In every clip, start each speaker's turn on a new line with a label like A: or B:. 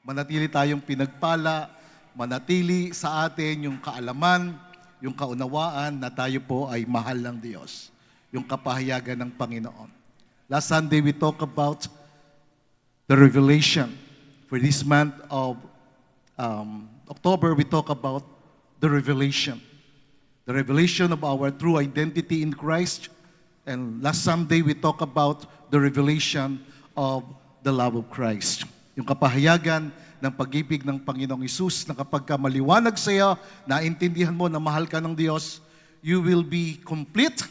A: Manatili tayong pinagpala, manatili sa atin yung kaalaman, yung kaunawaan na tayo po ay mahal ng Diyos. Yung kapahayagan ng Panginoon. Last Sunday, we talked about the revelation. For this month of October, we talk about the revelation. The revelation of our true identity in Christ. And last Sunday, we talk about the revelation of the love of Christ. Yung kapahayagan ng pag-ibig ng Panginoong Hesus na kapag ka maliwanag sa iyo, naintindihan mo na mahal ka ng Diyos, you will be complete,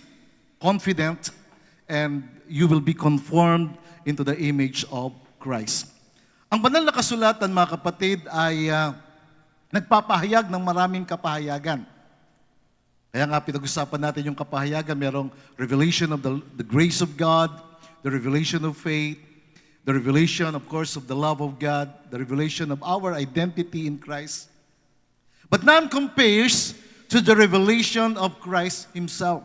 A: confident, and you will be conformed into the image of Christ. Ang banal na kasulatan, mga kapatid, ay nagpapahayag ng maraming kapahayagan. Kaya nga pinag-usapan natin yung kapahayagan, merong revelation of the grace of God, the revelation of faith, the revelation, of course, of the love of God, the revelation of our identity in Christ. But none compares to the revelation of Christ Himself.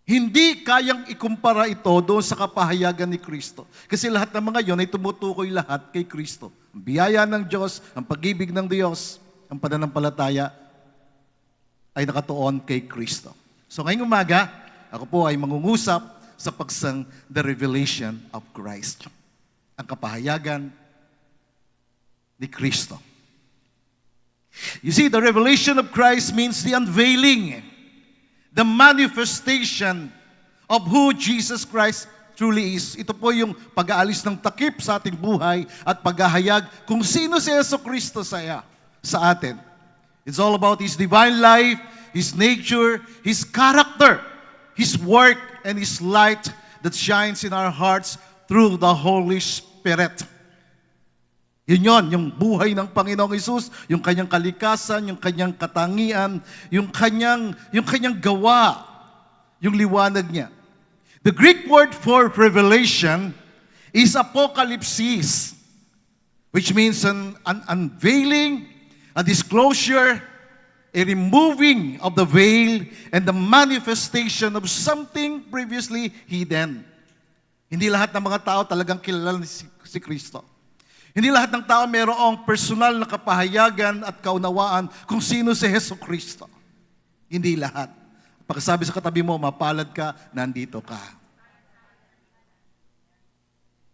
A: Hindi kayang ikumpara ito doon sa kapahayagan ni Kristo. Kasi lahat ng mga yon ay tumutukoy lahat kay Kristo. Ang biyaya ng Diyos, ang pag-ibig ng Diyos, ang pananampalataya ay nakatuon kay Kristo. So ngayong umaga, ako po ay mangungusap sa paksang the revelation of Christ. Ang kapahayagan ni Kristo. You see, the revelation of Christ means the unveiling, the manifestation of who Jesus Christ truly is. Ito po yung pag-aalis ng takip sa ating buhay at paghahayag kung sino si Jesucristo sa atin. It's all about His divine life, His nature, His character, His work, and His light that shines in our hearts through the Holy Spirit. Yun, yung buhay ng Panginoong Hesus, yung kanyang kalikasan, yung kanyang katangian, yung kanyang gawa, yung liwanag niya. The Greek word for revelation is apocalypsis, which means an unveiling, a disclosure, a removing of the veil, and the manifestation of something previously hidden. Hindi lahat ng mga tao talagang kilala si Kristo. Hindi lahat ng tao mayroong personal na kapahayagan at kaunawaan kung sino si Jesucristo. Hindi lahat. Pagkasabi sa katabi mo, mapalad ka, nandito ka.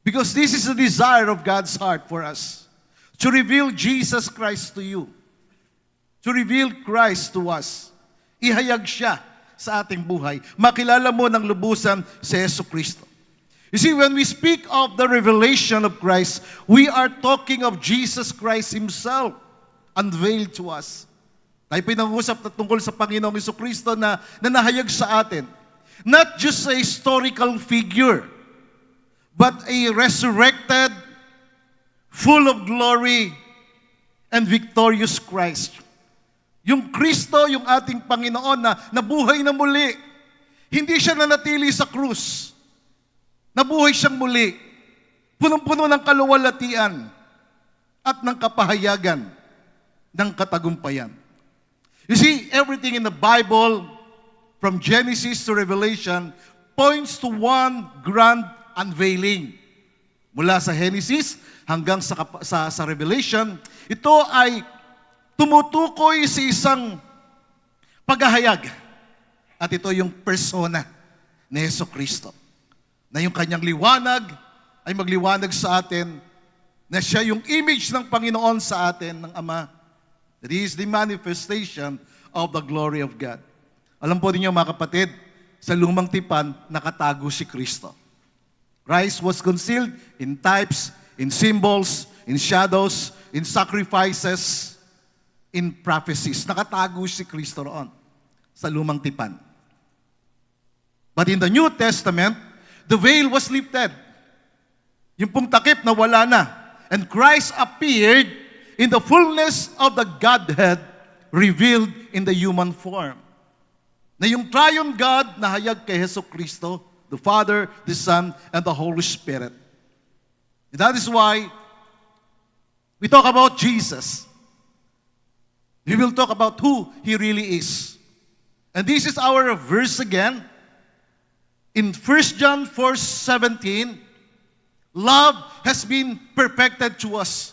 A: Because this is the desire of God's heart for us, to reveal Jesus Christ to you. To reveal Christ to us. Ihayag siya sa ating buhay. Makilala mo ng lubusan si Jesucristo. You see, when we speak of the revelation of Christ, we are talking of Jesus Christ Himself unveiled to us. Tayo pinag-usap na tungkol sa Panginoong Jesucristo na nahayag sa atin. Not just a historical figure, but a resurrected, full of glory, and victorious Christ. Yung Kristo, yung ating Panginoon na nabuhay na muli. Hindi siya nanatili sa krus. Nabuhay siyang muli. Punong-puno ng kaluwalhatian at ng kapahayagan ng katagumpayan. You see, everything in the Bible, from Genesis to Revelation, points to one grand unveiling. Mula sa Genesis hanggang sa Revelation, ito ay tumutukoy sa isang paghahayag. At ito yung persona ni Jesucristo. Na yung kanyang liwanag ay magliwanag sa atin na siya yung image ng Panginoon sa atin, ng Ama. That is the manifestation of the glory of God. Alam po ninyo mga kapatid, sa lumang tipan, nakatago si Kristo. Christ was concealed in types, in symbols, in shadows, in sacrifices, in prophecies. Nakatago si Kristo roon sa lumang tipan. But in the New Testament, the veil was lifted. Yung pong takip na wala na. And Christ appeared in the fullness of the Godhead revealed in the human form. Na yung triune God na hayag kay Jesucristo, the Father, the Son, and the Holy Spirit. And that is why we talk about Jesus. We will talk about who He really is. And this is our verse again. In 1 John 4:17, Love has been perfected to us.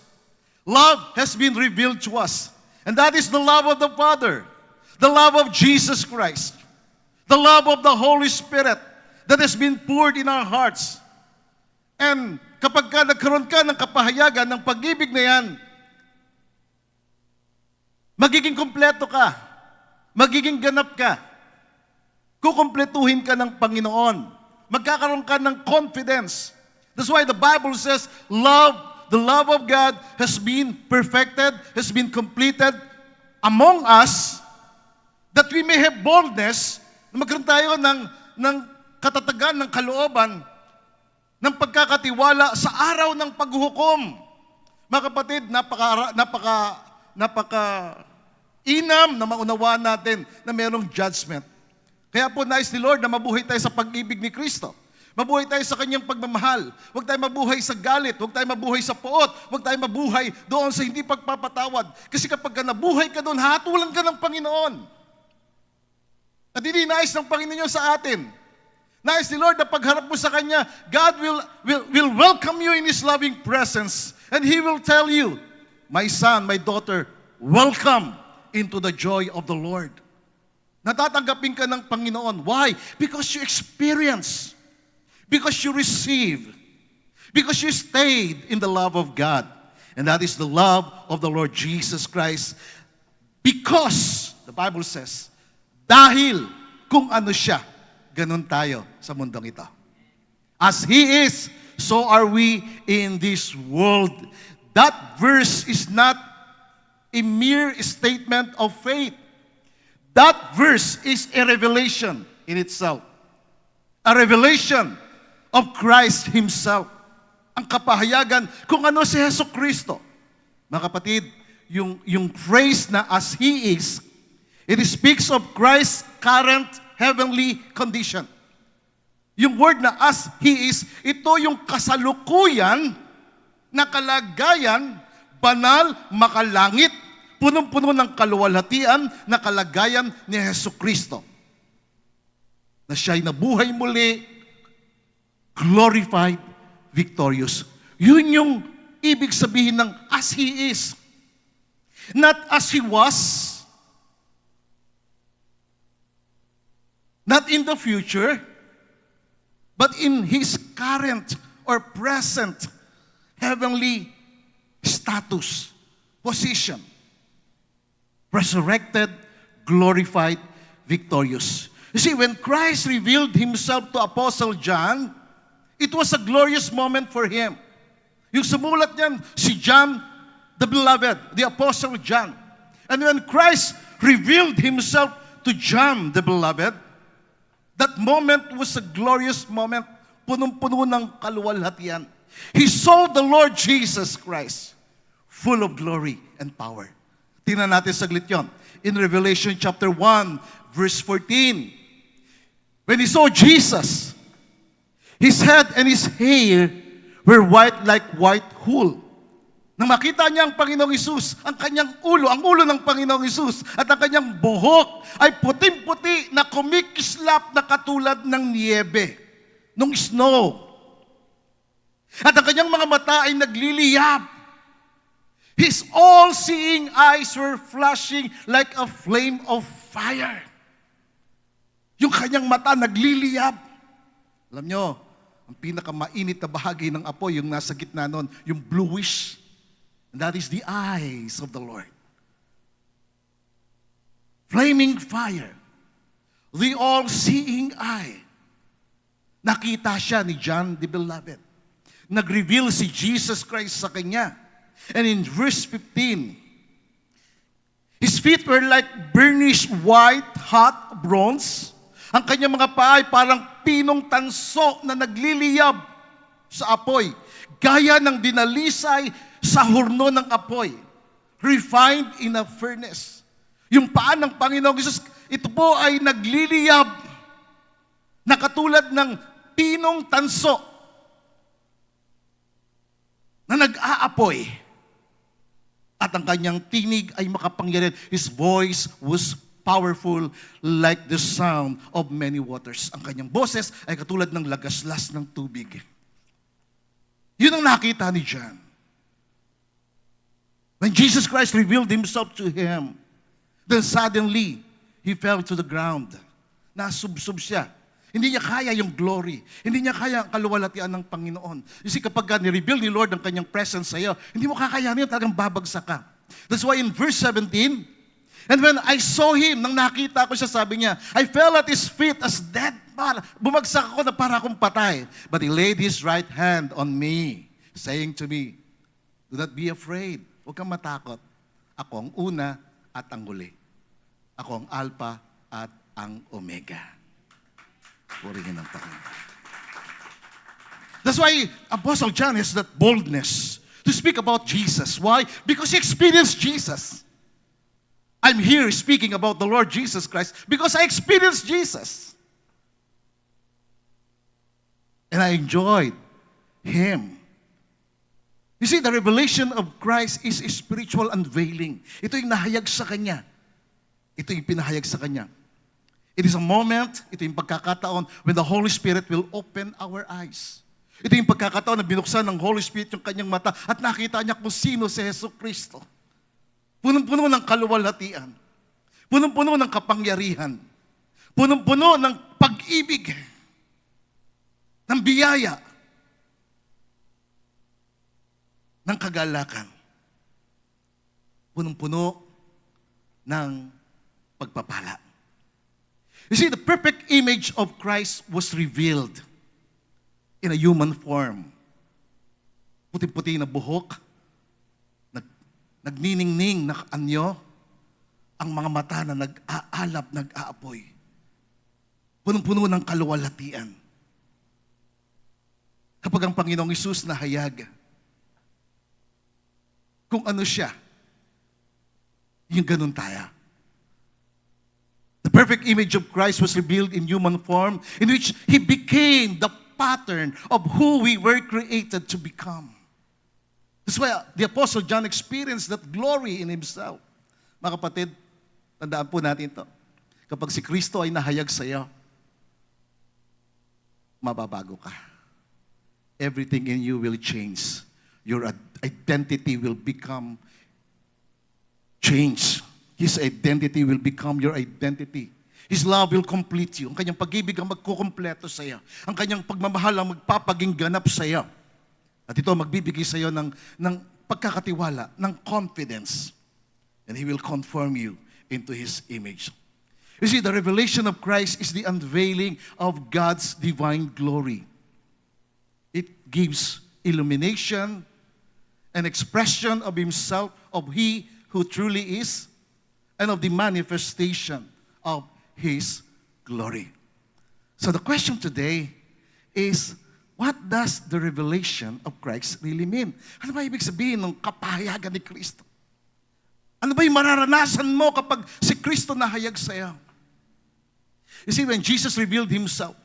A: Love has been revealed to us. And that is the love of the Father, the love of Jesus Christ, the love of the Holy Spirit that has been poured in our hearts. And kapag ka nagkaroon ka ng kapahayagan ng pag-ibig na yan, magiging kumpleto ka, magiging ganap ka, kukumpletuhin ka ng Panginoon, magkakaroon ka ng confidence. That's why the Bible says, the love of God has been perfected, has been completed among us, that we may have boldness, na magkaroon tayo ng katatagan, ng kalooban, ng pagkakatiwala sa araw ng paghuhukom. Mga kapatid, napaka-inam na maunawaan natin na mayroong judgment. Kaya po nais ni Lord na mabuhay tayo sa pag-ibig ni Kristo. Mabuhay tayo sa Kanyang pagmamahal. Huwag tayo mabuhay sa galit. Huwag tayo mabuhay sa poot. Huwag tayo mabuhay doon sa hindi pagpapatawad. Kasi kapag ka nabuhay ka doon, hatulan ka ng Panginoon. At hindi nais ng Panginoon sa atin. Nais ni Lord na pagharap mo sa Kanya, God will welcome you in His loving presence. And He will tell you, my son, my daughter, welcome into the joy of the Lord. Natatanggapin ka ng Panginoon. Why? Because you experience. Because you receive. Because you stayed in the love of God. And that is the love of the Lord Jesus Christ. Because, the Bible says, dahil kung ano siya, ganun tayo sa mundong ito. As He is, so are we in this world. That verse is not a mere statement of faith. That verse is a revelation in itself. A revelation of Christ Himself. Ang kapahayagan kung ano si Hesus Kristo. Mga kapatid, yung phrase na as He is, it speaks of Christ's current heavenly condition. Yung word na as He is, ito yung kasalukuyan na kalagayan, banal, makalangit, punong-puno ng kaluwalhatian na kalagayan ni Hesus Kristo. Na siya'y nabuhay muli, glorified, victorious. Yun yung ibig sabihin ng as He is. Not as He was, not in the future, but in His current or present heavenly status, position. Resurrected, glorified, victorious. You see, when Christ revealed Himself to Apostle John, it was a glorious moment for him. Yung sumulat niyan, si John, the beloved, the Apostle John. And when Christ revealed Himself to John, the beloved, that moment was a glorious moment, punong-puno ng kaluwalhatian. He saw the Lord Jesus Christ, full of glory and power. Tingnan natin saglit yon. In Revelation chapter 1, verse 14. When he saw Jesus, His head and His hair were white like white wool. Nang makita niya ang Panginoong Hesus, ang ulo ng Panginoong Hesus, at ang kanyang buhok ay puting-puti na kumikislap na katulad ng niebe, nung snow. At ang kanyang mga mata ay nagliliyab. His all-seeing eyes were flashing like a flame of fire. Yung kanyang mata nagliliyab. Alam nyo, ang pinakamainit na bahagi ng apoy, yung nasa gitna nun, yung bluish. And that is the eyes of the Lord. Flaming fire. The all-seeing eye. Nakita siya ni John the Beloved. Nag-reveal si Jesus Christ sa kanya. And in verse 15, His feet were like burnished white, hot bronze. Ang kanyang mga paa ay parang pinong tanso na nagliliyab sa apoy. Gaya ng dinalisay sa hurno ng apoy. Refined in a furnace. Yung paa ng Panginoong Hesus, ito po ay nagliliyab na katulad ng pinong tanso na nag-aapoy. At ang kanyang tinig ay makapangyarihan. His voice was powerful like the sound of many waters. Ang kanyang boses ay katulad ng lagaslas ng tubig. Yun ang nakita ni John. When Jesus Christ revealed Himself to him, then suddenly, he fell to the ground. Nasubsob siya. Hindi niya kaya yung glory. Hindi niya kaya ang kaluwalhatian ng Panginoon. You see, kapag ni-reveal ni Lord ang kanyang presence sa iyo, hindi mo kakayanin, talagang babagsak ka. That's why in verse 17, and when I saw Him, nang nakita ko siya, sabi niya, I fell at His feet as dead man. Bumagsak ako na para akong patay. But He laid His right hand on me, saying to me, do not be afraid. Huwag kang matakot. Ako ang una at ang huli. Ako ang Alpha at ang Omega. Purihin ang Panginoon. That's why Apostle John has that boldness to speak about Jesus. Why? Because he experienced Jesus. I'm here speaking about the Lord Jesus Christ because I experienced Jesus. And I enjoyed Him. You see, the revelation of Christ is a spiritual unveiling. Ito yung nahayag sa Kanya. Ito yung pinahayag sa Kanya. It is a moment, ito yung pagkakataon when the Holy Spirit will open our eyes. Ito yung pagkakataon na binuksan ng Holy Spirit yung kanyang mata at nakita niya kung sino si Jesucristo. Punong-puno ng kaluwalhatian. Punong-puno ng kapangyarihan. Punong-puno ng pag-ibig. Ng biyaya. Ng kagalakan. Punong-puno ng pagpapala. You see, the perfect image of Christ was revealed in a human form. Puti-puti na buhok, nagniningning na anyo, ang mga mata na nag-aalap, nag-aapoy. Punong-puno ng kaluwalhatian. Kapag ang Panginoong Hesus nahayag, kung ano siya, yung ganun tayo. The perfect image of Christ was revealed in human form, in which He became the pattern of who we were created to become. That's why the Apostle John experienced that glory in himself. Mga kapatid, tandaan po natin ito. Kapag si Kristo ay nahayag sa iyo, mababago ka. Everything in you will change. Your identity will become changed. His identity will become your identity. His love will complete you. Ang kanyang pag-ibig ang magkukumpleto sa iyo. Ang kanyang pagmamahal ang magpapaging ganap sa iyo. At ito magbibigay sa iyo ng pagkakatiwala, ng confidence. And He will conform you into His image. You see, the revelation of Christ is the unveiling of God's divine glory. It gives illumination, an expression of Himself, of He who truly is, and of the manifestation of His glory. So the question today is, what does the revelation of Christ really mean? Ano ba ibig sabihin ng kapahayagan ni Kristo? Ano ba yung mararanasan mo kapag si Kristo nahayag sa iyo? You see, when Jesus revealed Himself,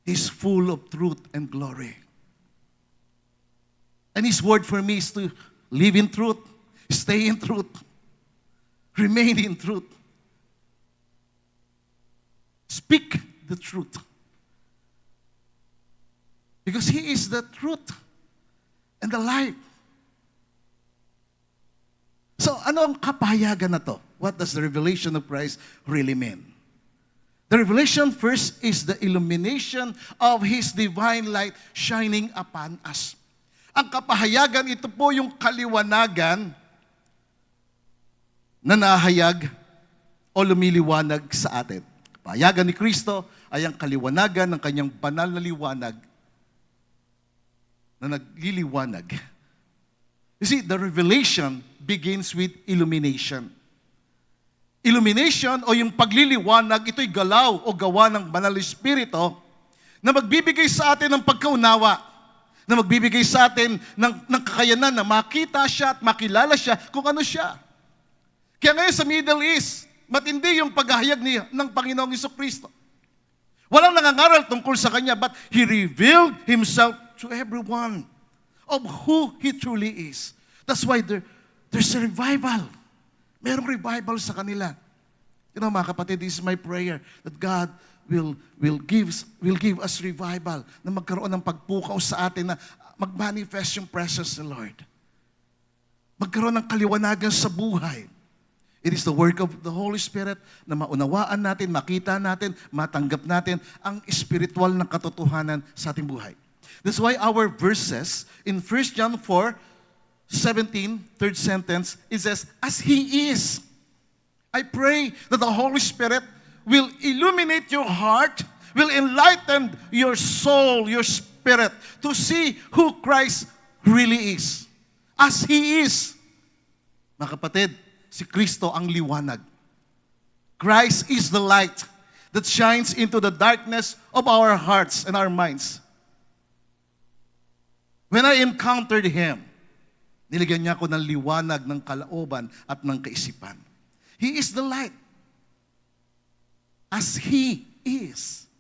A: He's full of truth and glory. And His word for me is to live in truth, stay in truth, remain in truth. Speak the truth. Because He is the truth and the life. So, ano ang kapahayagan na to? What does the revelation of Christ really mean? The revelation first is the illumination of His divine light shining upon us. Ang kapahayagan, ito po yung kaliwanagan na nahayag o lumiliwanag sa atin. Kapahayagan ni Kristo ay ang kaliwanagan ng kanyang banal na liwanag na nagliliwanag. You see, the revelation begins with illumination. Illumination o yung pagliliwanag, ito'y galaw o gawa ng banal na Espiritu na magbibigay sa atin ng pagkaunawa, na magbibigay sa atin ng kakayanan na makita siya at makilala siya kung ano siya. Kaya ngayon sa Middle East, matindi yung paghahayag ng Panginoong Jesucristo. Walang nangangaral tungkol sa Kanya, but He revealed Himself to everyone of who He truly is. That's why there's a revival. Merong revival sa kanila. You know, mga kapatid, this is my prayer that God will give us revival, na magkaroon ng pagpukaw sa atin, na mag-manifest yung presence ng Lord. Magkaroon ng kaliwanagan sa buhay. It is the work of the Holy Spirit na maunawaan natin, makita natin, matanggap natin ang spiritual na katotohanan sa ating buhay. That's why our verses in 1 John 4:17, third sentence, it says, as He is. I pray that the Holy Spirit will illuminate your heart, will enlighten your soul, your spirit, to see who Christ really is. As He is. Mga kapatid, si Kristo ang liwanag. Christ is the light that shines into the darkness of our hearts and our minds. When I encountered Him, niligyan niya ako ng liwanag ng kalooban at ng kaisipan. He is the light. As He is.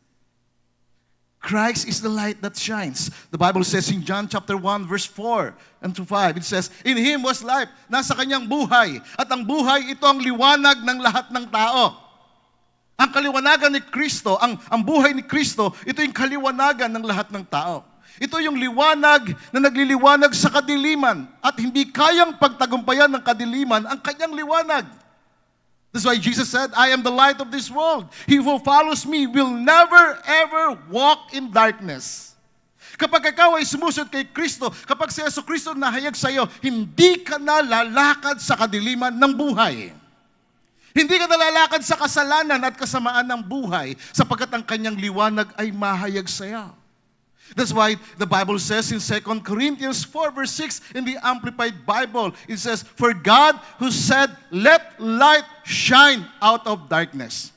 A: Christ is the light that shines. The Bible says in John chapter 1, verse 4 and to 5, it says, in Him was life, nasa Kanyang buhay, at ang buhay ito ang liwanag ng lahat ng tao. Ang kaliwanagan ni Kristo, ang buhay ni Kristo, ito yung kaliwanagan ng lahat ng tao. Ito yung liwanag na nagliliwanag sa kadiliman, at hindi kayang pagtagumpayan ng kadiliman ang Kanyang liwanag. That's why Jesus said, I am the light of this world. He who follows me will never ever walk in darkness. Kapag ikaw ay sumusunod kay Kristo, kapag si Jesucristo nahayag sa iyo, hindi ka na lalakad sa kadiliman ng buhay. Hindi ka na lalakad sa kasalanan at kasamaan ng buhay, sapagkat ang Kanyang liwanag ay mahayag sa iyo. That's why the Bible says in 2 Corinthians 4 verse 6 in the Amplified Bible, it says, for God who said, let light shine out of darkness.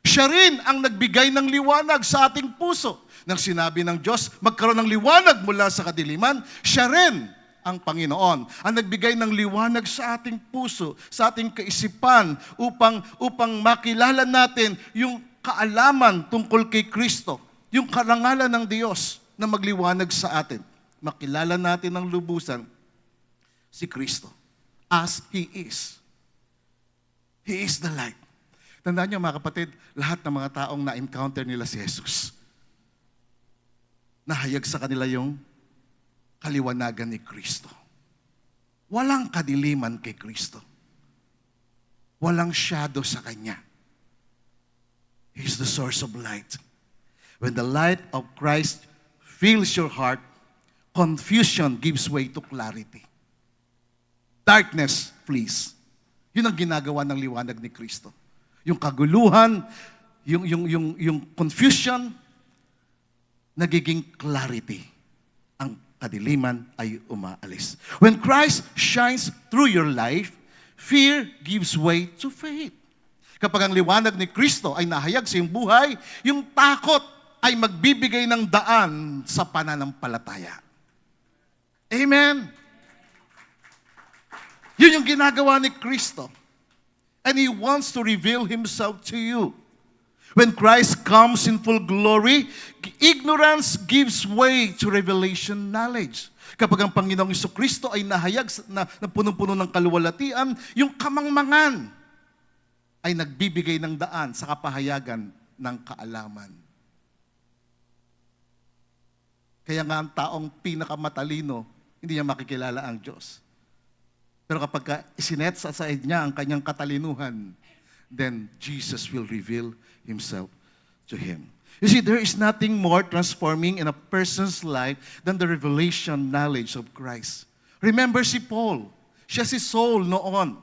A: Siya rin ang nagbigay ng liwanag sa ating puso. Nang sinabi ng Diyos, magkaroon ng liwanag mula sa kadiliman, siya rin ang Panginoon ang nagbigay ng liwanag sa ating puso, sa ating kaisipan, upang makilala natin yung kaalaman tungkol kay Kristo. Yung karangalan ng Diyos na magliwanag sa atin. Makilala natin ng lubusan si Kristo as He is. He is the light. Tandaan niyo mga kapatid, lahat ng mga taong na-encounter nila si Jesus, nahayag sa kanila yung kaliwanagan ni Kristo. Walang kadiliman kay Kristo. Walang shadow sa Kanya. He is the source of light. When the light of Christ fills your heart, confusion gives way to clarity. Darkness flees. Yun ang ginagawa ng liwanag ni Kristo. Yung kaguluhan, yung confusion, nagiging clarity. Ang kadiliman ay umaalis. When Christ shines through your life, fear gives way to faith. Kapag ang liwanag ni Kristo ay nahayag sa iyong buhay, yung takot ay magbibigay ng daan sa pananampalataya. Amen? Yun yung ginagawa ni Kristo. And He wants to reveal Himself to you. When Christ comes in full glory, ignorance gives way to revelation knowledge. Kapag ang Panginoong Jesucristo ay nahayag na punong-puno ng kaluwalhatian, yung kamangmangan ay nagbibigay ng daan sa kapahayagan ng kaalaman. Kaya nga ang taong pinakamatalino, hindi niya makikilala ang Diyos. Pero kapag isinet sa side niya ang kanyang katalinuhan, then Jesus will reveal Himself to him. You see, there is nothing more transforming in a person's life than the revelation knowledge of Christ. Remember si Paul, siya si Saul noon.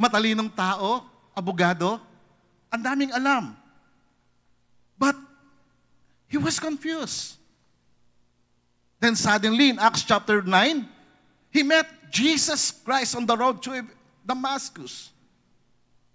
A: Matalinong tao, abogado, ang daming alam. But he was confused. Then suddenly in Acts chapter 9, he met Jesus Christ on the road to Damascus.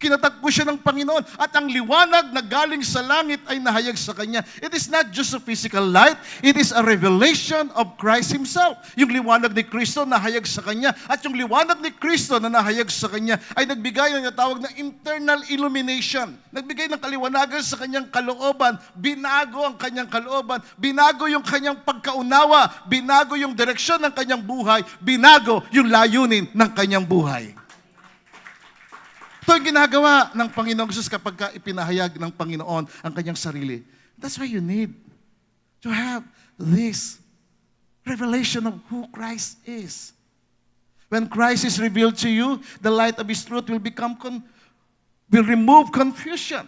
A: Kinatagpo siya ng Panginoon at ang liwanag na galing sa langit ay nahayag sa kanya. It is not just a physical light, it is a revelation of Christ Himself. Yung liwanag ni Kristo nahayag sa kanya at yung liwanag ni Kristo na nahayag sa kanya ay nagbigay ng natawag na internal illumination. Nagbigay ng kaliwanagan sa kanyang kalooban, binago ang kanyang kalooban, binago yung kanyang pagkaunawa, binago yung direksyon ng kanyang buhay, binago yung layunin ng kanyang buhay. Ito ang ginagawa ng Panginoong Jesus kapag ipinahayag ng Panginoon ang kanyang sarili. That's why you need to have this revelation of who Christ is. When Christ is revealed to you, the light of His truth will remove confusion.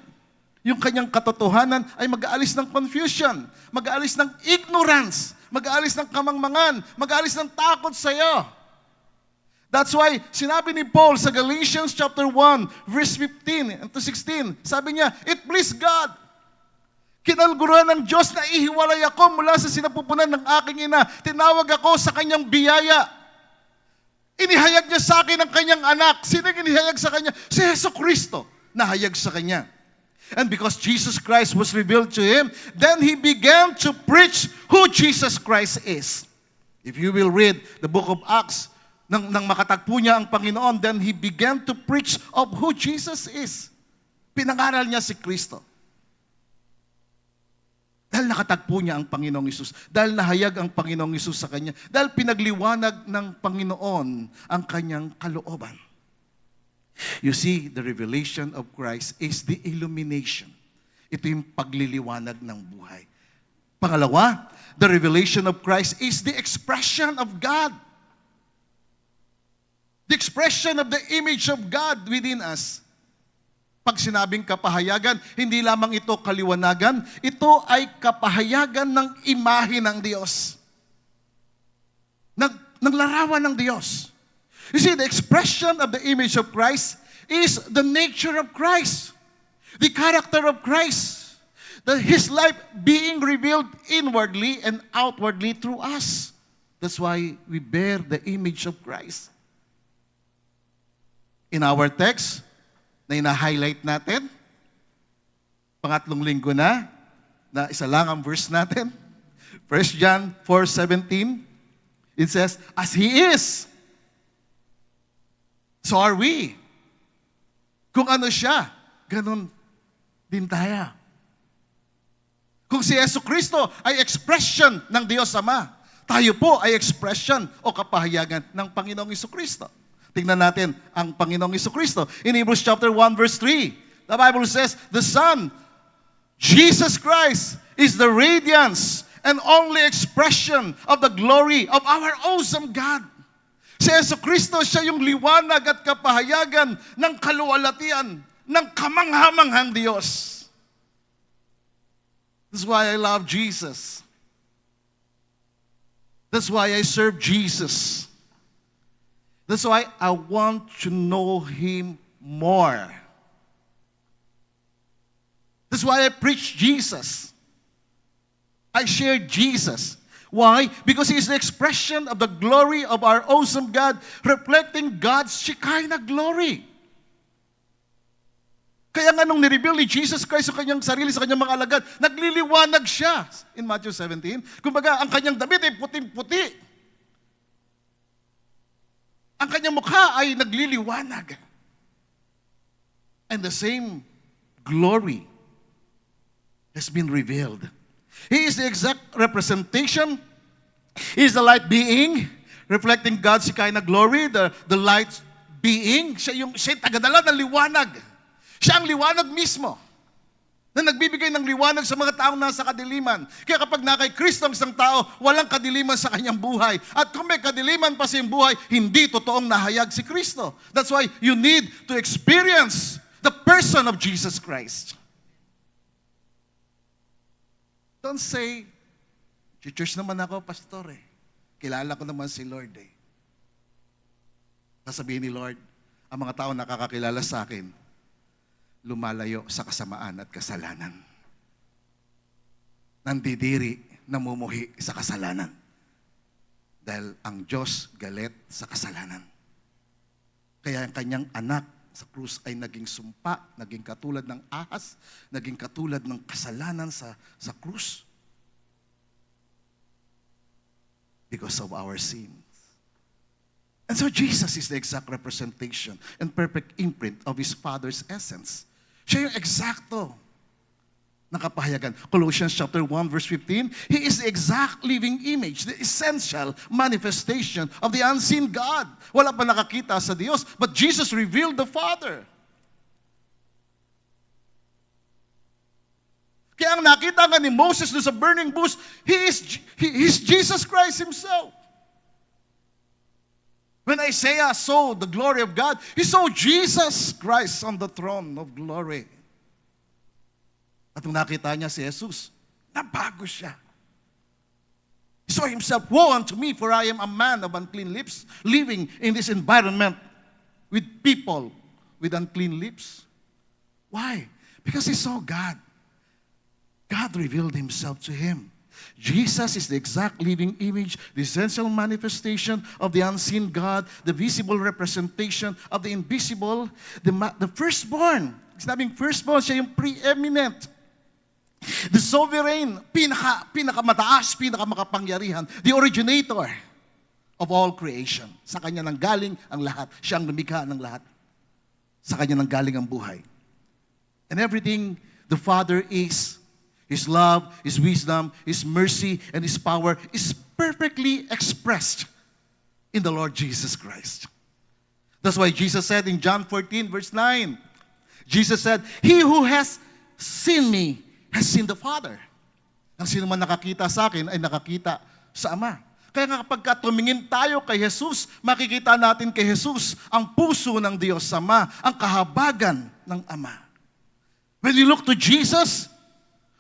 A: Yung kanyang katotohanan ay mag-aalis ng confusion, mag-aalis ng ignorance, mag-aalis ng kamangmangan, mag-aalis ng takot sa iyo. That's why sinabi ni Paul sa Galatians chapter 1, verse 15 to 16, sabi niya, it pleased God. Kinalguran ng Diyos na ihiwalay ako mula sa sinapupunan ng aking ina. Tinawag ako sa kanyang biyaya. Inihayag niya sa akin ang kanyang anak. Sino ang inihayag sa kanya? Si Jesucristo. Nahayag sa kanya. And because Jesus Christ was revealed to him, then he began to preach who Jesus Christ is. If you will read the book of Acts, nang makatagpo niya ang Panginoon, then he began to preach of who Jesus is. Pinangaral niya si Kristo. Dahil nakatagpo niya ang Panginoong Hesus. Dahil nahayag ang Panginoong Hesus sa kanya. Dahil pinagliwanag ng Panginoon ang kanyang kalooban. You see, the revelation of Christ is the illumination. Ito yung pagliliwanag ng buhay. Pangalawa, the revelation of Christ is the expression of God. The expression of the image of God within us. Pag sinabing kapahayagan, hindi lamang ito kaliwanagan, ito ay kapahayagan ng imahe ng Diyos. Ng larawan ng Diyos. You see, the expression of the image of Christ is the nature of Christ. The character of Christ. His life being revealed inwardly and outwardly through us. That's why we bear the image of Christ. In our text, na ina-highlight natin, pangatlong linggo na isa lang ang verse natin, 1 John 4:17, it says, as He is, so are we. Kung ano siya, ganun din tayo. Kung si Jesucristo ay expression ng Diyos Ama, tayo po ay expression o kapahayagan ng Panginoong Jesucristo. Tingnan natin ang Panginoong Jesucristo. In Hebrews chapter 1 verse 3, the Bible says, the Son, Jesus Christ, is the radiance and only expression of the glory of our awesome God. Si Jesucristo, siya yung liwanag at kapahayagan ng kaluwalhatian ng kamanghamanghang Diyos. That's why I love Jesus. That's why I serve Jesus. That's why I want to know Him more. That's why I preach Jesus. I share Jesus. Why? Because He is the expression of the glory of our awesome God, reflecting God's Shekinah glory. Kaya nga nung nireveal ni Jesus Christ sa kanyang sarili, sa kanyang mga alagad, nagliliwanag siya in Matthew 17. Kumbaga, ang kanyang damit ay puting-puti. Ang kanyang mukha ay nagliliwanag. And the same glory has been revealed. He is the exact representation. He is the light being, reflecting God's Shekinah glory, the light being. Siya yung tagadala ng liwanag. Siya ang liwanag mismo na nagbibigay ng liwanag sa mga taong nasa kadiliman. Kaya kapag na kay Kristo ang isang tao, walang kadiliman sa kanyang buhay. At kung may kadiliman pa sa iyong buhay, hindi totoong nahayag si Kristo. That's why you need to experience the person of Jesus Christ. Don't say, church naman ako, pastor eh. Kilala ko naman si Lord eh. Sasabihin ni Lord, ang mga tao nakakakilala sa akin, lumalayo sa kasamaan at kasalanan. Nandidiri, namumuhi sa kasalanan. Dahil ang Diyos galit sa kasalanan. Kaya ang kanyang anak sa krus ay naging sumpa, naging katulad ng ahas, naging katulad ng kasalanan sa krus. Because of our sins. And so Jesus is the exact representation and perfect imprint of His Father's essence. Siya yung eksakto na kapahayagan. Colossians chapter 1 verse 15, He is the exact living image, the essential manifestation of the unseen God. Wala pa nakakita sa Diyos, but Jesus revealed the Father. Kaya ang nakita nga ni Moses doon sa burning bush, he is Jesus Christ Himself. When Isaiah saw the glory of God, he saw Jesus Christ on the throne of glory. At nung nakita niya si Jesus, nabago siya. He saw himself, woe unto me, for I am a man of unclean lips, living in this environment with people with unclean lips. Why? Because he saw God. God revealed Himself to him. Jesus is the exact living image, the essential manifestation of the unseen God, the visible representation of the invisible, the firstborn. Sinabing firstborn, siya yung preeminent. The sovereign, pinakamataas, pinakamakapangyarihan, the originator of all creation. Sa Kanya nanggaling ang lahat. Siya ang lumikha ng lahat. Sa Kanya nanggaling ang buhay. And everything the Father is, His love, His wisdom, His mercy, and His power is perfectly expressed in the Lord Jesus Christ. That's why Jesus said in John 14, verse 9, Jesus said, He who has seen me has seen the Father. Ang sino man nakakita sa akin ay nakakita sa Ama. Kaya nga kapag tumingin tayo kay Jesus, makikita natin kay Jesus ang puso ng Diyos Ama, ang kahabagan ng Ama. When we look to Jesus,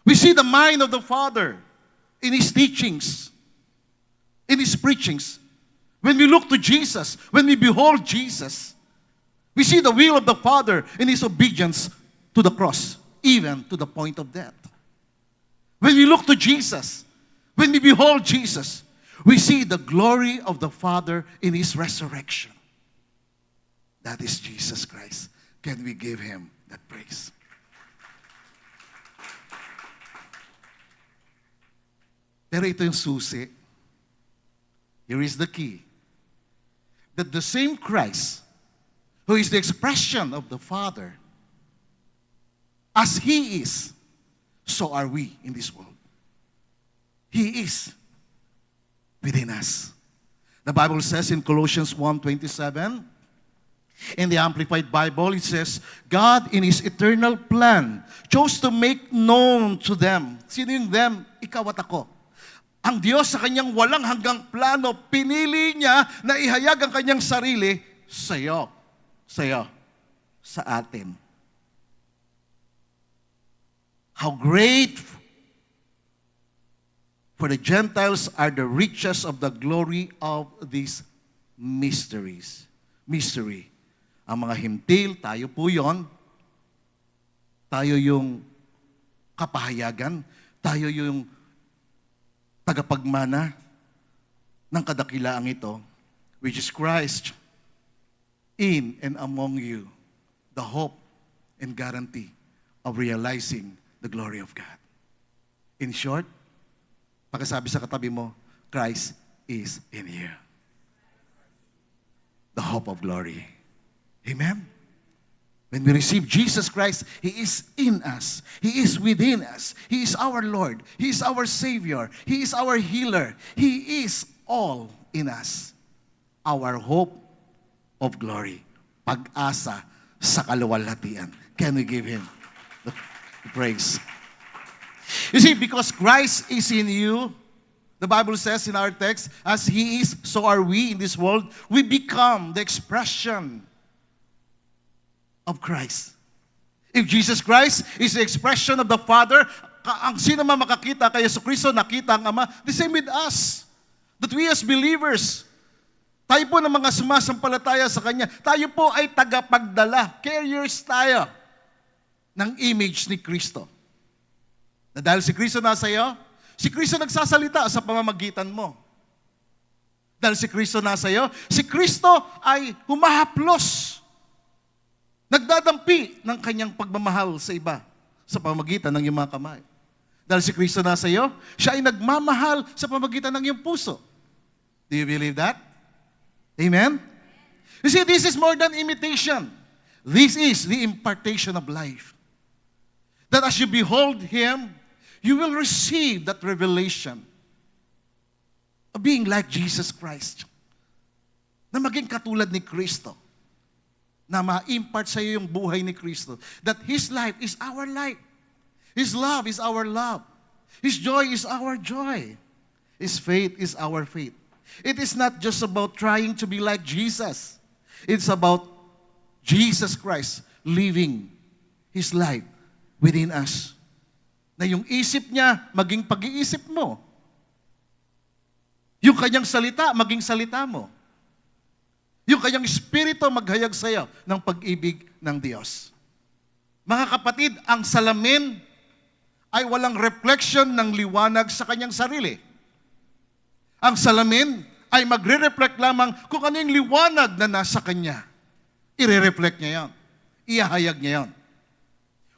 A: we see the mind of the Father in His teachings, in His preachings. When we look to Jesus, when we behold Jesus, we see the will of the Father in His obedience to the cross, even to the point of death. When we look to Jesus, when we behold Jesus, we see the glory of the Father in His resurrection. That is Jesus Christ. Can we give Him that praise? Pero ito yung susi. Here is the key. That the same Christ, who is the expression of the Father, as He is, so are we in this world. He is within us. The Bible says in Colossians 1:27, in the Amplified Bible, it says, God in His eternal plan chose to make known to them. Sino yung them? Ikaw at ako. Ang Diyos sa Kanyang walang hanggang plano, pinili Niya na ihayag ang Kanyang sarili sa'yo, sa atin. How great for the Gentiles are the riches of the glory of these mysteries. Mystery. Ang mga himtil, tayo po yon. Tayo yung kapahayagan. Tayo yung tagapagmana ng kadakilaang ito, which is Christ in and among you, the hope and guarantee of realizing the glory of God. In short, pagkasabi sa katabi mo, Christ is in you. The hope of glory. Amen? When we receive Jesus Christ, He is in us. He is within us. He is our Lord. He is our Savior. He is our healer. He is all in us. Our hope of glory. Pag-asa sa kaluwalhatian. Can we give Him the praise? You see, because Christ is in you, the Bible says in our text, as He is, so are we in this world. We become the expression of Christ. If Jesus Christ is the expression of the Father, ang sino man makakita kay Jesucristo, nakita ang Ama, the same with us. That we as believers, tayo po ng mga sumasampalataya sa Kanya, tayo po ay tagapagdala, carriers tayo ng image ni Kristo. Na dahil si Kristo nasa iyo, si Kristo nagsasalita sa pamamagitan mo. Dahil si Kristo nasa iyo, si Kristo ay humahaplos, nagdadampi ng Kanyang pagmamahal sa iba sa pamamagitan ng iyong mga kamay. Dahil si Kristo nasa iyo, siya ay nagmamahal sa pamamagitan ng iyong puso. Do you believe that? Amen? You see, this is more than imitation. This is the impartation of life. That as you behold Him, you will receive that revelation of being like Jesus Christ. Na maging katulad ni Kristo. Na ma-impart sa iyo yung buhay ni Kristo. That His life is our life. His love is our love. His joy is our joy. His faith is our faith. It is not just about trying to be like Jesus. It's about Jesus Christ living His life within us. Na yung isip niya, maging pag-iisip mo. Yung kanyang salita, maging salita mo. Yung kanyang espiritu, maghayag sa iyo ng pag-ibig ng Diyos. Mga kapatid, ang salamin ay walang reflection ng liwanag sa kanyang sarili. Ang salamin ay magre-reflect lamang kung ano yung liwanag na nasa kanya. I-reflect niya yan. Iahayag niya yan.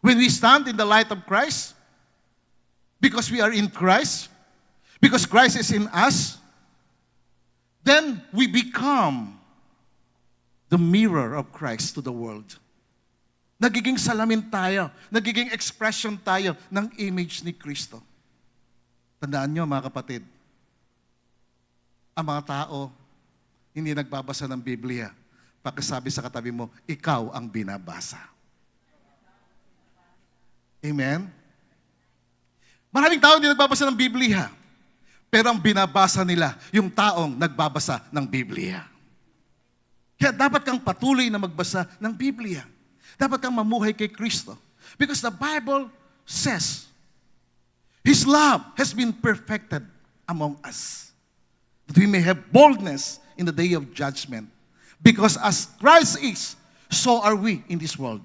A: When we stand in the light of Christ, because we are in Christ, because Christ is in us, then we become the mirror of Christ to the world. Nagiging salamin tayo, nagiging expression tayo ng image ni Kristo. Tandaan nyo mga kapatid, ang mga tao hindi nagbabasa ng Biblia. Pagkasabi sa katabi mo, ikaw ang binabasa. Amen? Maraming tao hindi nagbabasa ng Biblia. Pero ang binabasa nila, yung taong nagbabasa ng Biblia. Kaya dapat kang patuloy na magbasa ng Biblia. Dapat kang mamuhay kay Kristo. Because the Bible says, His love has been perfected among us. That we may have boldness in the day of judgment. Because as Christ is, so are we in this world.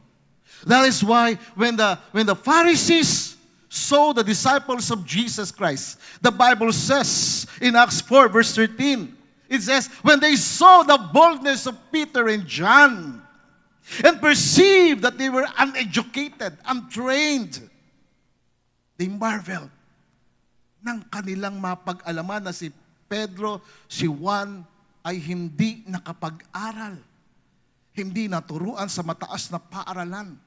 A: That is why when the Pharisees saw the disciples of Jesus Christ, the Bible says in Acts 4 verse 13, it says, when they saw the boldness of Peter and John, and perceived that they were uneducated, untrained, they marveled ng kanilang mapag-alaman na si Pedro, si Juan ay hindi nakapag-aral. Hindi naturuan sa mataas na paaralan.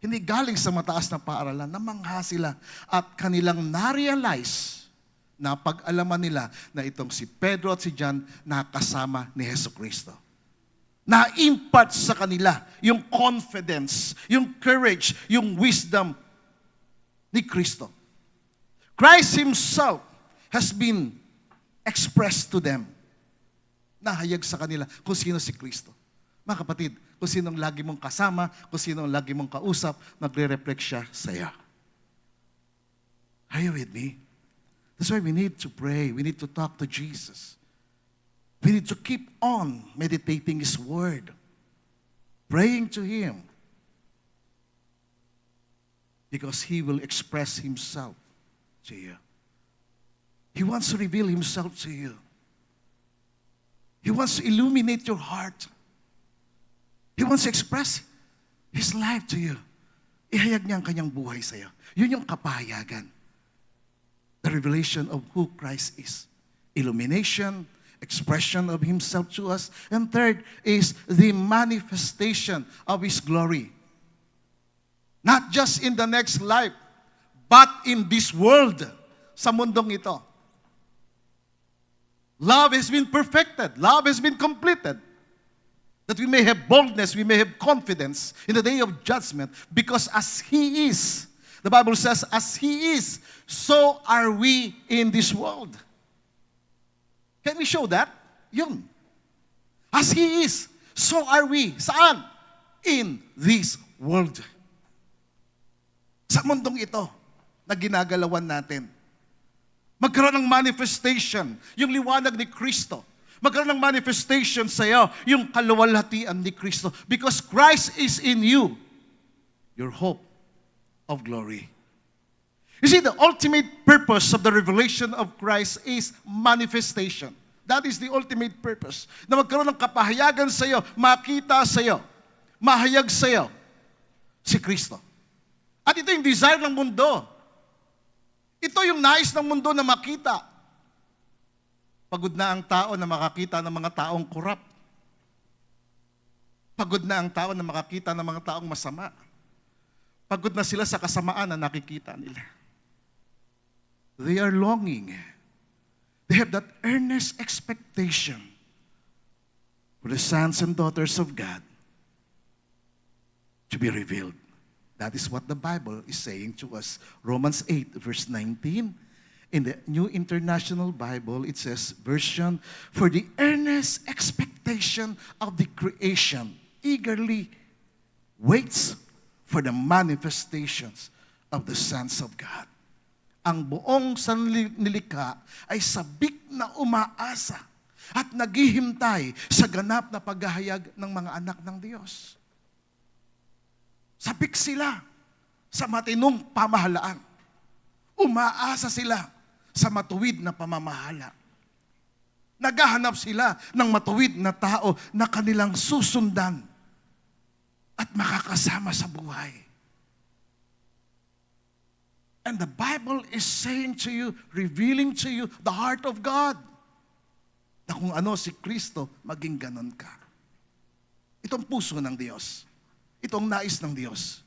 A: Hindi galing sa mataas na paaralan. Namangha sila at kanilang na-realize na pag-alaman nila na itong si Pedro at si John nakasama ni Jesucristo. Na-impart sa kanila yung confidence, yung courage, yung wisdom ni Kristo. Christ Himself has been expressed to them. Nahayag sa kanila kung sino si Kristo. Mga kapatid, kung sinong lagi mong kasama, kung sinong lagi mong kausap, magre-reflect siya sa iyo. Are you with me? That's why we need to pray. We need to talk to Jesus. We need to keep on meditating His Word, praying to Him, because He will express Himself to you. He wants to reveal Himself to you. He wants to illuminate your heart. He wants to express His life to you. Ihayag niya ang kanyang buhay sa iyo. Yun yung kapahayagan. The revelation of who Christ is. Illumination, expression of Himself to us. And third is the manifestation of His glory. Not just in the next life, but in this world, sa mundong ito. Love has been perfected. Love has been completed. That we may have boldness, we may have confidence in the day of judgment, because as He is, the Bible says, as He is, so are we in this world. Can we show that? Yun. As He is, so are we. Saan? In this world. Sa mundong ito na ginagalawan natin. Magkaroon ng manifestation, yung liwanag ni Kristo. Magkaroon ng manifestation sa iyo, yung kaluwalhatian ni Kristo. Because Christ is in you, your hope of glory. You see, the ultimate purpose of the revelation of Christ is manifestation. That is the ultimate purpose. Na magkaroon ng kapahayagan sa iyo, makita sa iyo, mahayag sa iyo, si Kristo. At ito yung desire ng mundo. Ito yung nais ng mundo na makita. Pagod na ang tao na makakita ng mga taong korap. Pagod na ang tao na makakita ng mga taong masama. Pagod na sila sa kasamaan na nakikita nila. They are longing. They have that earnest expectation for the sons and daughters of God to be revealed. That is what the Bible is saying to us. Romans 8, verse 19. In the New International Bible, it says, version, for the earnest expectation of the creation eagerly waits for the manifestations of the sons of God. Ang buong sanlilikha ay sabik na umaasa at naghihintay sa ganap na paghahayag ng mga anak ng Diyos. Sabik sila sa matinong pamahalaan. Umaasa sila sa matuwid na pamamahala. Naghahanap sila ng matuwid na tao na kanilang susundan at makakasama sa buhay. And the Bible is saying to you, revealing to you the heart of God, na kung ano si Kristo, maging ganon ka. Itong puso ng Diyos. Itong nais ng Diyos.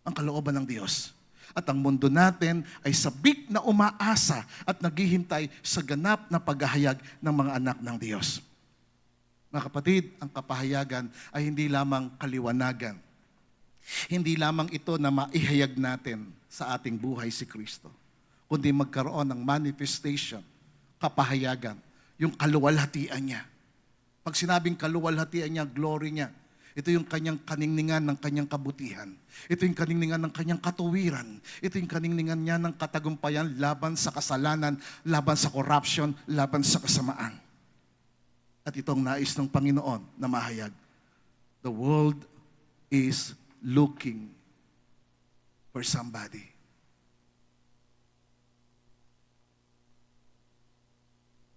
A: Ang kalooban ng Diyos. At ang mundo natin ay sabik na umaasa at naghihintay sa ganap na paghahayag ng mga anak ng Diyos. Mga kapatid, ang kapahayagan ay hindi lamang kaliwanagan. Hindi lamang ito na maihayag natin sa ating buhay si Kristo, kundi magkaroon ng manifestation, kapahayagan, yung kaluwalhatian niya. Pag sinabing kaluwalhatian niya, glory niya, ito yung kanyang kaningningan ng kanyang kabutihan. Ito yung kaningningan ng kanyang katuwiran. Ito yung kaningningan niya ng katagumpayan laban sa kasalanan, laban sa corruption, laban sa kasamaan. At itong nais ng Panginoon na mahayag. The world is looking for somebody.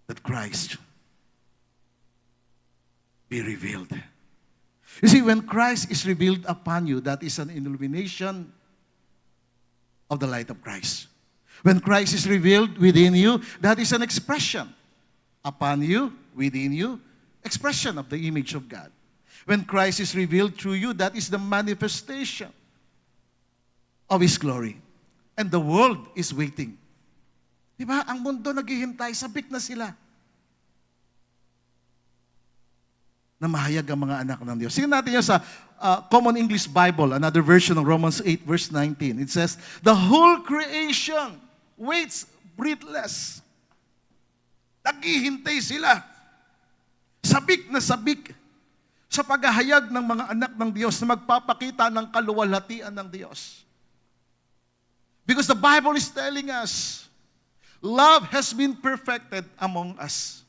A: That Christ be revealed. You see, when Christ is revealed upon you, that is an illumination of the light of Christ. When Christ is revealed within you, that is an expression upon you, within you, expression of the image of God. When Christ is revealed through you, that is the manifestation of His glory. And the world is waiting. Diba? Ang mundo naghihintay, sabik na sila na mahayag ang mga anak ng Diyos. Sige natin yun sa Common English Bible, another version of Romans 8, verse 19. It says, the whole creation waits breathless. Naghihintay sila. Sabik na sabik sa paghahayag ng mga anak ng Diyos na magpapakita ng kaluwalhatian ng Diyos. Because the Bible is telling us, love has been perfected among us.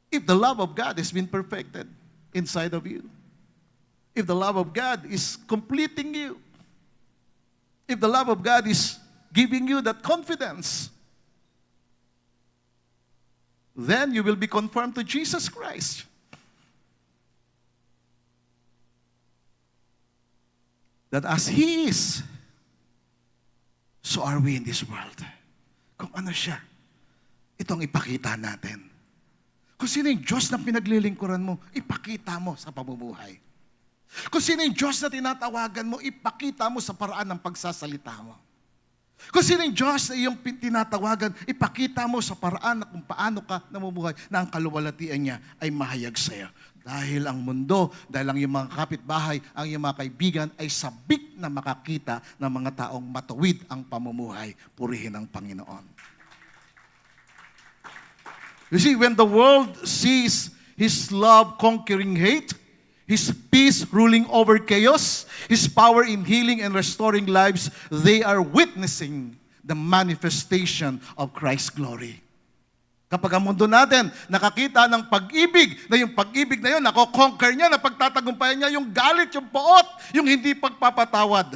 A: If the love of God has been perfected inside of you, if the love of God is completing you, if the love of God is giving you that confidence, then you will be conformed to Jesus Christ. That as He is, so are we in this world. Kung ano siya, itong ipakita natin. Kung sino yung Diyos na pinaglilingkuran mo, ipakita mo sa pamumuhay. Kung sino yung Diyos na tinatawagan mo, ipakita mo sa paraan ng pagsasalita mo. Kung sino yung Diyos na iyong tinatawagan, ipakita mo sa paraan na kung paano ka namumuhay na ang kaluwalhatian niya ay mahayag sa iyo. Dahil ang mundo, dahil ang iyong mga kapitbahay, ang iyong mga kaibigan ay sabik na makakita ng mga taong matuwid ang pamumuhay. Purihin ang Panginoon. You see, when the world sees His love conquering hate, His peace ruling over chaos, His power in healing and restoring lives, they are witnessing the manifestation of Christ's glory. Kapag ang mundo natin nakakita ng pag-ibig, na yung pag-ibig na yun, nako-conquer niya, na pagtatagumpayan niya yung galit, yung poot, yung hindi pagpapatawad,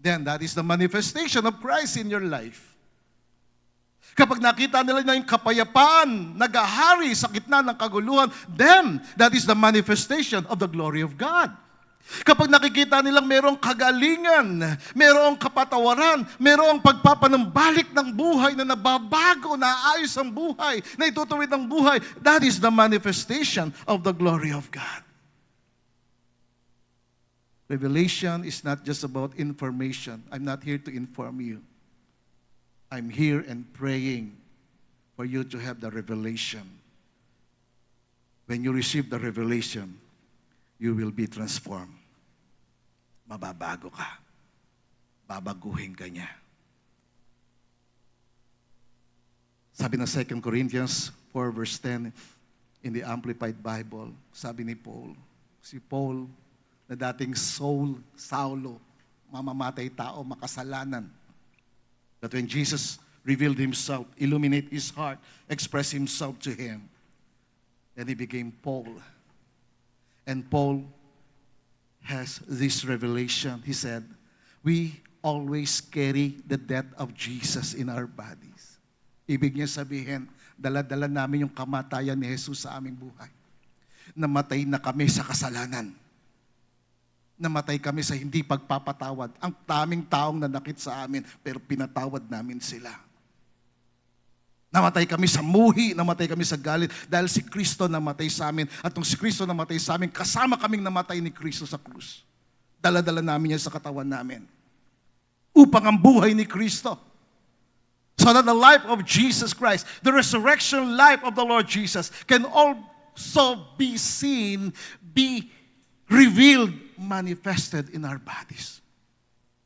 A: then that is the manifestation of Christ in your life. Kapag nakita nila na yung kapayapaan, nagahari sa gitna ng kaguluhan, then that is the manifestation of the glory of God. Kapag nakikita nilang mayroong kagalingan, mayroong kapatawaran, mayroong pagpapanumbalik ng buhay na nababago, naayos ang buhay, na itutuwid ang buhay, that is the manifestation of the glory of God. Revelation is not just about information. I'm not here to inform you. I'm here and praying for you to have the revelation. When you receive the revelation, you will be transformed. mababago ka. Babaguhin ka niya. Sabi ng 2 Corinthians 4 verse 10 in the Amplified Bible, sabi ni Paul, si Paul na dating Saulo, mamamatay tao, makasalanan. That when Jesus revealed himself, illuminate his heart, express himself to him, then he became Paul. And Paul has this revelation. He said, we always carry the death of Jesus in our bodies. Ibig niya sabihin, dala-dala namin yung kamatayan ni Jesus sa aming buhay. Namatay na kami sa kasalanan. Namatay kami sa hindi pagpapatawad. Ang daming taong nanakit sa amin, pero pinatawad namin sila. Namatay kami sa muhi, namatay kami sa galit, dahil si Kristo namatay sa amin. At nung si Kristo namatay sa amin, kasama kaming namatay ni Kristo sa krus. Dala-dala namin yan sa katawan namin. Upang ang buhay ni Kristo, so that the life of Jesus Christ, the resurrection life of the Lord Jesus, can also be seen, be revealed, manifested in our bodies.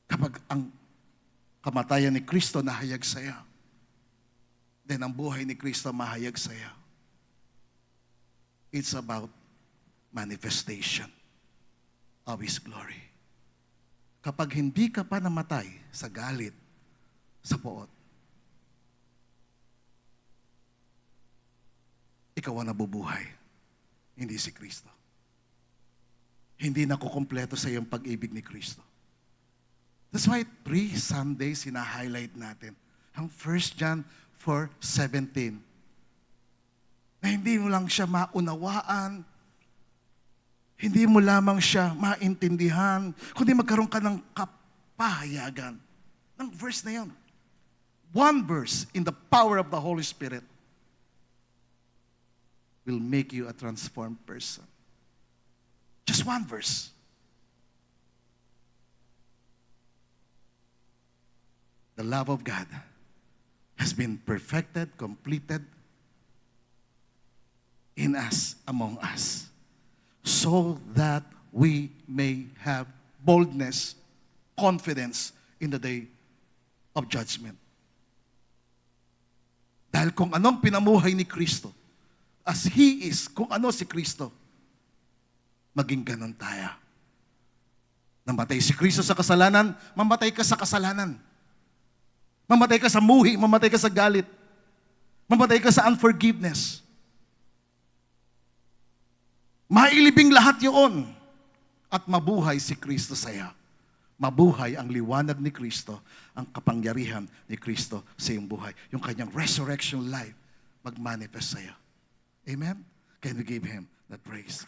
A: Kapag ang kamatayan ni Kristo nahayag sa iyo, then ang buhay ni Kristo mahayag sa iyo. It's about manifestation of His glory. Kapag hindi ka pa namatay sa galit, sa poot, ikaw ang nabubuhay, hindi si Kristo. Hindi nakukumpleto sa iyong pag-ibig ni Kristo. That's why 3 Sundays hina-highlight natin. Ang 1 John 4:17. Na hindi mo lang siya maunawaan, hindi mo lamang siya maintindihan, kundi magkaroon ka ng kapahayagan. Ng verse na yun. One verse in the power of the Holy Spirit will make you a transformed person. Just one verse. The love of God has been perfected, completed in us, among us, so that we may have boldness, confidence in the day of judgment. Dahil kung anong pinamuhay ni Kristo, as He is, kung ano si Kristo, maging ganon tayo. Namatay si Kristo sa kasalanan, mamatay ka sa kasalanan. Mamatay ka sa muhi, mamatay ka sa galit. Mamatay ka sa unforgiveness. Mailibing lahat yun. At mabuhay si Kristo sa iyo. Mabuhay ang liwanag ni Kristo, ang kapangyarihan ni Kristo sa iyong buhay. Yung kanyang resurrection life, mag-manifest sa iyo. Amen? Can we give Him that praise?